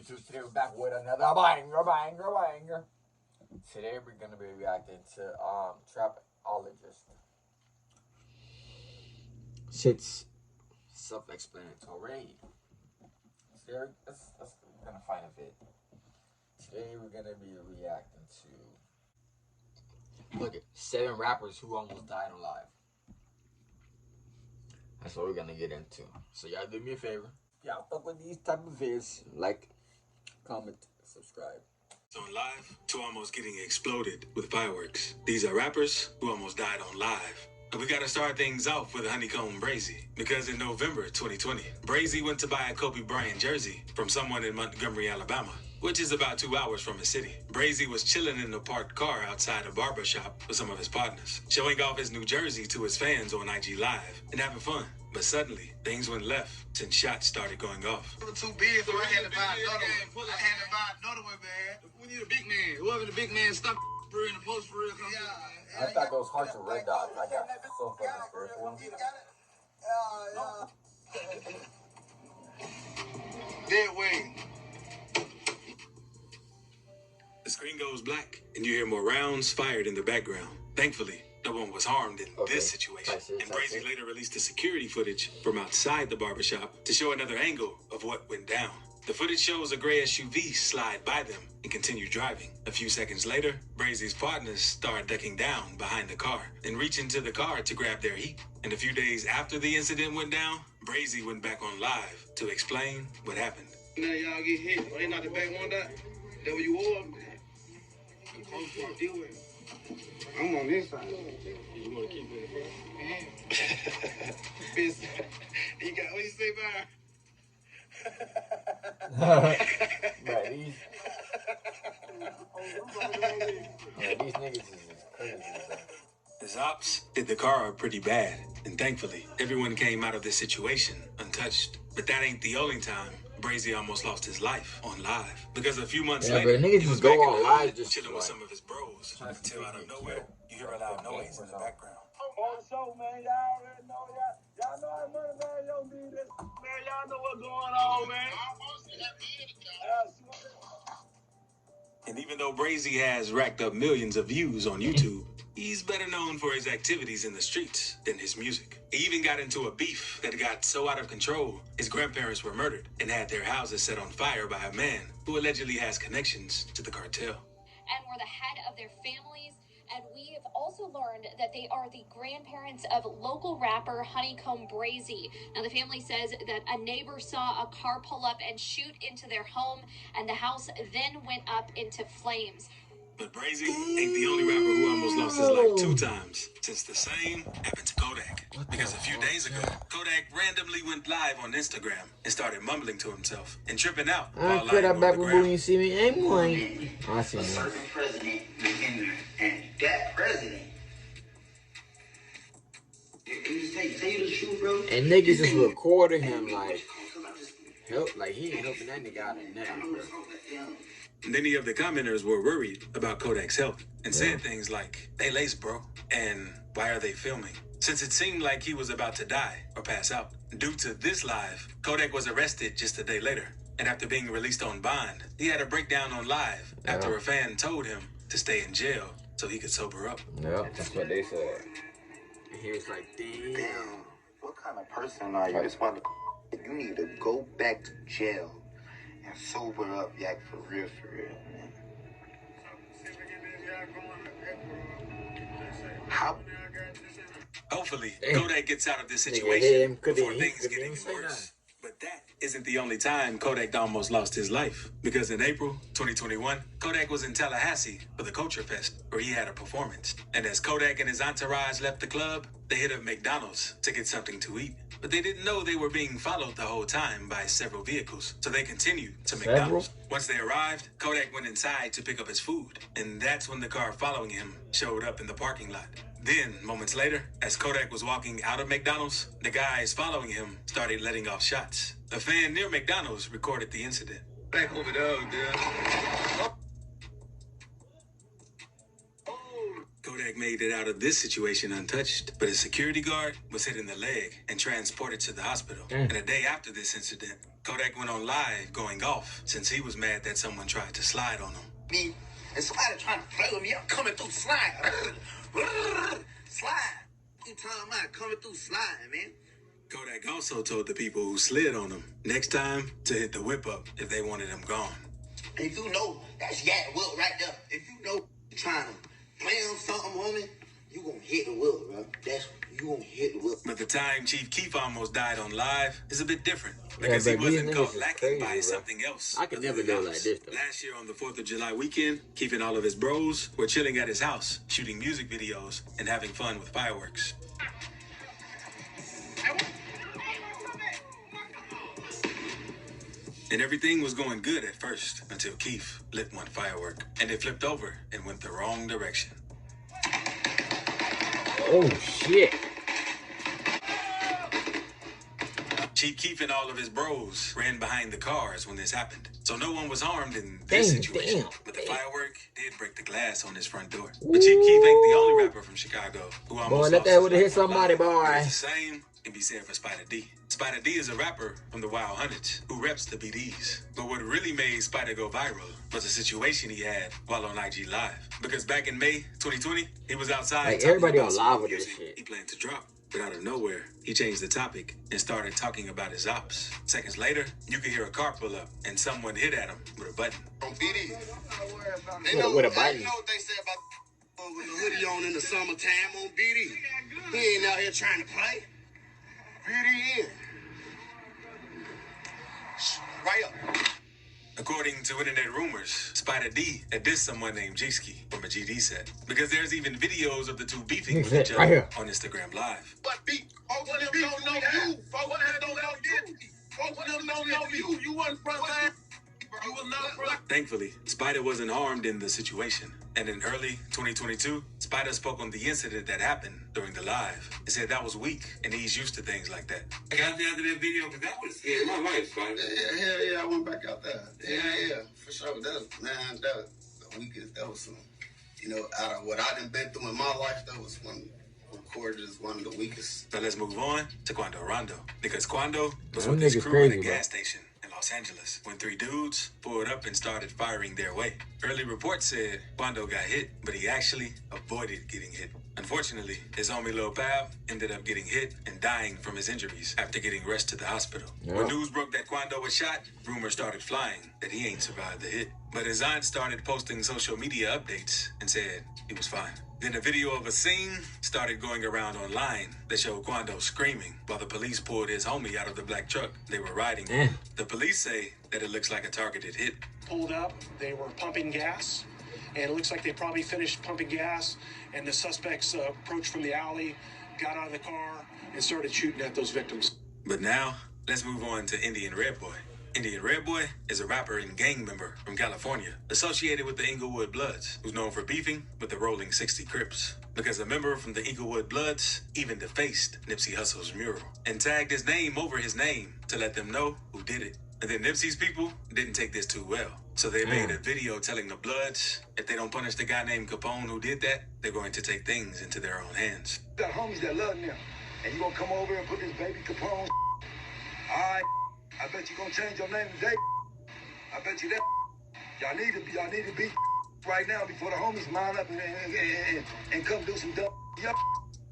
YouTube? Today we're back with another banger. Today we're gonna be reacting to Trapologist. Shit's self-explanatory. Today let's we're gonna find a vid. Today we're gonna be reacting to, look at 7 rappers who almost died alive. That's what we're gonna get into. So y'all do me a favor. Y'all fuck with these type of vids. Like, comment, subscribe. On live to almost getting exploded with fireworks. These are rappers who almost died on live. And we gotta start things off with Honeycomb Brazy, because in November 2020, Brazy went to buy a Kobe Bryant jersey from someone in Montgomery, Alabama, which is about 2 hours from his city. Brazy was chilling in a parked car outside a barber shop with some of his partners, showing off his new jersey to his fans on IG Live and having fun. But suddenly, things went left since shots started going off. Too big, so I had to buy another one, man. We need a big man. Whoever the big man stuck for in the post for real. I thought those hearts were red dots. I got so fucking scared for them. Dead weight. The screen goes black, and you hear more rounds fired in the background. Thankfully, no one was harmed in this situation. And Brazy later released the security footage from outside the barbershop to show another angle of what went down. The footage shows a gray SUV slide by them and continue driving. A few seconds later, Brazy's partners start ducking down behind the car and reach into the car to grab their heat. And a few days after the incident went down, Brazy went back on live to explain what happened. Now y'all get hit. Ain't not the back one that? That what you wore? Deal with it. I'm on this side. You want to keep it in the front? You got what you say, These niggas is crazy. The Zops did the car up pretty bad, and thankfully, everyone came out of this situation untouched. But that ain't the only time Brazy almost lost his life on live, because a few months later, niggas he was just go back on live just chilling with some of his bros until out of nowhere you hear a loud noise in the background. On the show, man. Y'all already know. Y'all know how money, man. Y'all need this. Man, y'all know what's going on, man. And even though Brazy has racked up millions of views on YouTube, he's better known for his activities in the streets than his music. He even got into a beef that got so out of control, his grandparents were murdered and had their houses set on fire by a man who allegedly has connections to the cartel. And were the head of their families. And we have also learned that they are the grandparents of local rapper Honeycomb Brazy. Now, the family says that a neighbor saw a car pull up and shoot into their home, and the house then went up into flames. But Brazy ain't the only rapper who almost lost his life 2 times, since the same happened to Kodak. Because a few days ago, Kodak randomly went live on Instagram and started mumbling to himself and tripping out while lying on the ground. You see me, ain't one. I see a certain president in there, and that president. Tell you the truth, bro. And niggas just recording him like he ain't helping that nigga out of nothing, bro. Many of the commenters were worried about Kodak's health and said things like, "They laced, bro," and "Why are they filming?" Since it seemed like he was about to die or pass out. Due to this live, Kodak was arrested just a day later, and after being released on bond, he had a breakdown on live after a fan told him to stay in jail so he could sober up. Yeah, that's what they said. And he was like, damn. What kind of person are you? This one, you need to go back to jail and sober up, yak, for real, man. How? Hopefully, Kodak gets out of this situation before things get any worse. But that isn't the only time Kodak almost lost his life. Because in April 2021, Kodak was in Tallahassee for the Culture Fest, where he had a performance. And as Kodak and his entourage left the club, they hit up McDonald's to get something to eat. But they didn't know they were being followed the whole time by several vehicles, so they continued to McDonald's. Once they arrived, Kodak went inside to pick up his food, and that's when the car following him showed up in the parking lot. Then, moments later, as Kodak was walking out of McDonald's, the guys following him started letting off shots. A fan near McDonald's recorded the incident. Back over there, dude. Kodak made it out of this situation untouched, but his security guard was hit in the leg and transported to the hospital. And a day after this incident, Kodak went on live going off since he was mad that someone tried to slide on him. Me and somebody trying to play with me, I'm coming through slide. Slide. You talking about coming through slide, man. Kodak also told the people who slid on him next time to hit the whip up if they wanted him gone. If you know that's Yak Will right there. If you know you trying to plan something, homie, you gonna hit the will, bro. You gonna hit the will. But the time Chief Keef almost died on live is a bit different because he wasn't caught lacking by something else. I could never do like this though. Last year on the 4th of July weekend, Keef and all of his bros were chilling at his house, shooting music videos and having fun with fireworks. And everything was going good at first until Keef lit one firework and it flipped over and went the wrong direction. Oh shit. Chief Keef and all of his bros ran behind the cars when this happened. So no one was harmed in this situation. But the firework did break the glass on his front door. But Chief Keef ain't the only rapper from Chicago who almost let that would have hit somebody, boy. The same can be said for Spider D. Spider D is a rapper from the Wild Hundreds who reps the BDs. But what really made Spider go viral was a situation he had while on IG Live. Because back in May 2020, he was outside. Like everybody on live with this shit. He planned to drop. But out of nowhere, he changed the topic and started talking about his ops. Seconds later, you could hear a car pull up and someone hit at him with a button. On BD. They know what they say about with the hoodie on in the summertime on BD. He ain't out here trying to play. BD in. Right up. According to internet rumors, Spider D had dissed someone named J-Ski from a GD set. Because there's even videos of the two beefing with each other on Instagram Live. What beef? Folks them don't know you. Folks them don't know you. Folks them don't know you. You wasn't front line. You was not front. Thankfully, Spider wasn't harmed in the situation. And in early 2022, Spider spoke on the incident that happened during the live. He said that was weak, and he's used to things like that. I got the other video because that was scared my life, Spider. Yeah, I went back out there. Yeah, for sure. That was the weakest. That was some, out of what I done been through in my life, that was recorded as one of the weakest. Now let's move on to Quando Rondo. Because Quando was with his crew at a gas station in Los Angeles when 3 dudes pulled up and started firing their way. Early reports said Quando got hit, but he actually avoided getting hit. Unfortunately, his homie Lil Pab ended up getting hit and dying from his injuries after getting rushed to the hospital. When news broke that Quando was shot, rumors started flying that he ain't survived the hit. But his aunt started posting social media updates and said he was fine. Then a video of a scene started going around online that showed Quando screaming while the police pulled his homie out of the black truck they were riding. The police say that it looks like a targeted hit. Pulled up, they were pumping gas, and it looks like they probably finished pumping gas, and the suspects approached from the alley, got out of the car, and started shooting at those victims. But now, let's move on to Indian Red Boy. Indian Red Boy is a rapper and gang member from California, associated with the Inglewood Bloods, who's known for beefing with the Rolling 60 Crips. Because a member from the Inglewood Bloods even defaced Nipsey Hussle's mural and tagged his name over his name to let them know who did it. And then Nipsey's people didn't take this too well. So they made a video telling the Bloods if they don't punish the guy named Capone who did that, they're going to take things into their own hands. Got homies that love them, and you gonna come over and put this baby Capone. Alright, I bet you gonna change your name today. I bet you that. Y'all need to be right now before the homies line up and come do some dumb.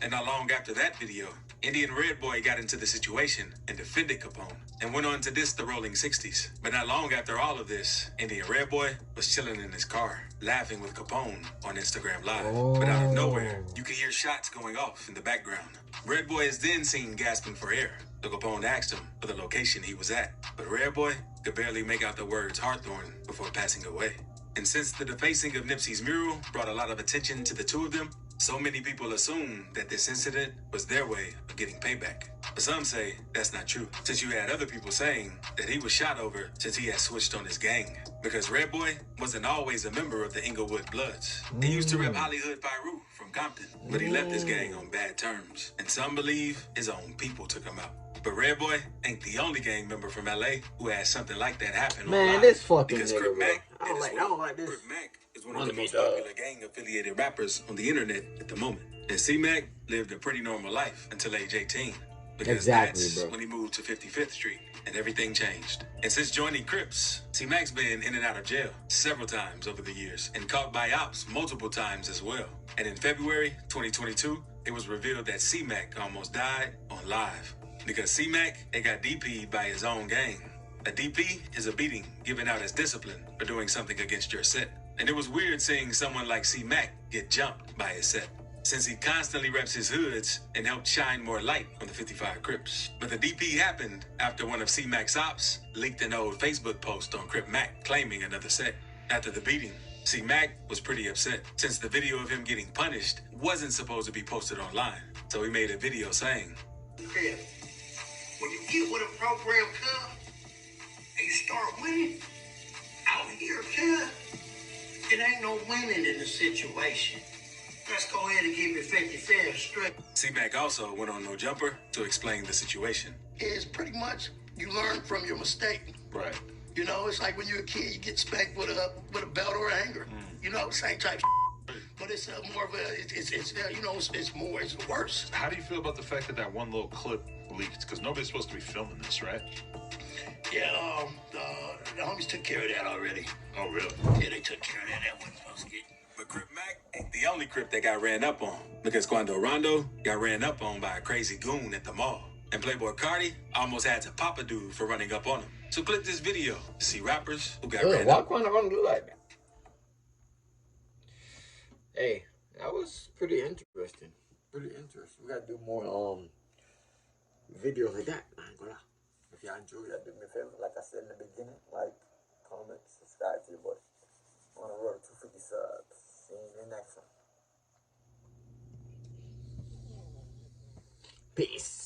And not long after that video, Indian Red Boy got into the situation and defended Capone and went on to diss the Rolling 60s. But not long after all of this, Indian Red Boy was chilling in his car, laughing with Capone on Instagram Live. But out of nowhere, you can hear shots going off in the background. Red Boy is then seen gasping for air. So Capone asked him for the location he was at. But Red Boy could barely make out the words Hawthorne before passing away. And since the defacing of Nipsey's mural brought a lot of attention to the two of them, so many people assume that this incident was their way of getting payback. But some say that's not true, since you had other people saying that he was shot over since he had switched on his gang. Because Red Boy wasn't always a member of the Inglewood Bloods. He used to rep Hollywood Pyru from Compton, but he left his gang on bad terms. And some believe his own people took him out. But Red Boy ain't the only gang member from LA who had something like that happen. Man, this fucking because nigga, Crip bro. Mac I don't like this. Crip Mac is one of the most popular gang-affiliated rappers on the internet at the moment. And C-Mac lived a pretty normal life until age 18. Because that's when he moved to 55th Street and everything changed. And since joining Crips, C-Mac's been in and out of jail several times over the years and caught by ops multiple times as well. And in February 2022, it was revealed that C-Mac almost died on live. Because C-Mac, it got DP'd by his own gang. A DP is a beating given out as discipline for doing something against your set. And it was weird seeing someone like C-Mac get jumped by his set, since he constantly reps his hoods and helped shine more light on the 55 Crips. But the DP happened after one of C-Mac's ops leaked an old Facebook post on Crip Mac claiming another set. After the beating, C-Mac was pretty upset, since the video of him getting punished wasn't supposed to be posted online. So he made a video saying, "Crip, when you get with a program, cuz, and you start winning, out here, cuz, it ain't no winning in the situation. Let's go ahead and keep it 50-50 straight." C-Mac also went on No Jumper to explain the situation. It's pretty much you learn from your mistake. Right. You know, it's like when you're a kid, you get spanked with a belt or a hanger. You know, same type of but it's more of a, it's worse. How do you feel about the fact that that one little clip leaked? Because nobody's supposed to be filming this, right? Yeah, the homies took care of that already. Oh, really? Yeah, they took care of that. That wasn't supposed to get. But Crip Mac ain't the only Crip that got ran up on, because Quando Rondo got ran up on by a crazy goon at the mall. And Playboy Cardi almost had to pop a dude for running up on him. So click this video to see rappers who got ran Why up. Quando Rondo do like that? Hey, that was pretty interesting. Pretty interesting. We gotta do more videos like that. I ain't gonna lie. If y'all enjoyed that, do me a favor. Like I said in the beginning, like, comment, subscribe to your boy. On the road to 250 subs. See you in the next one. Peace.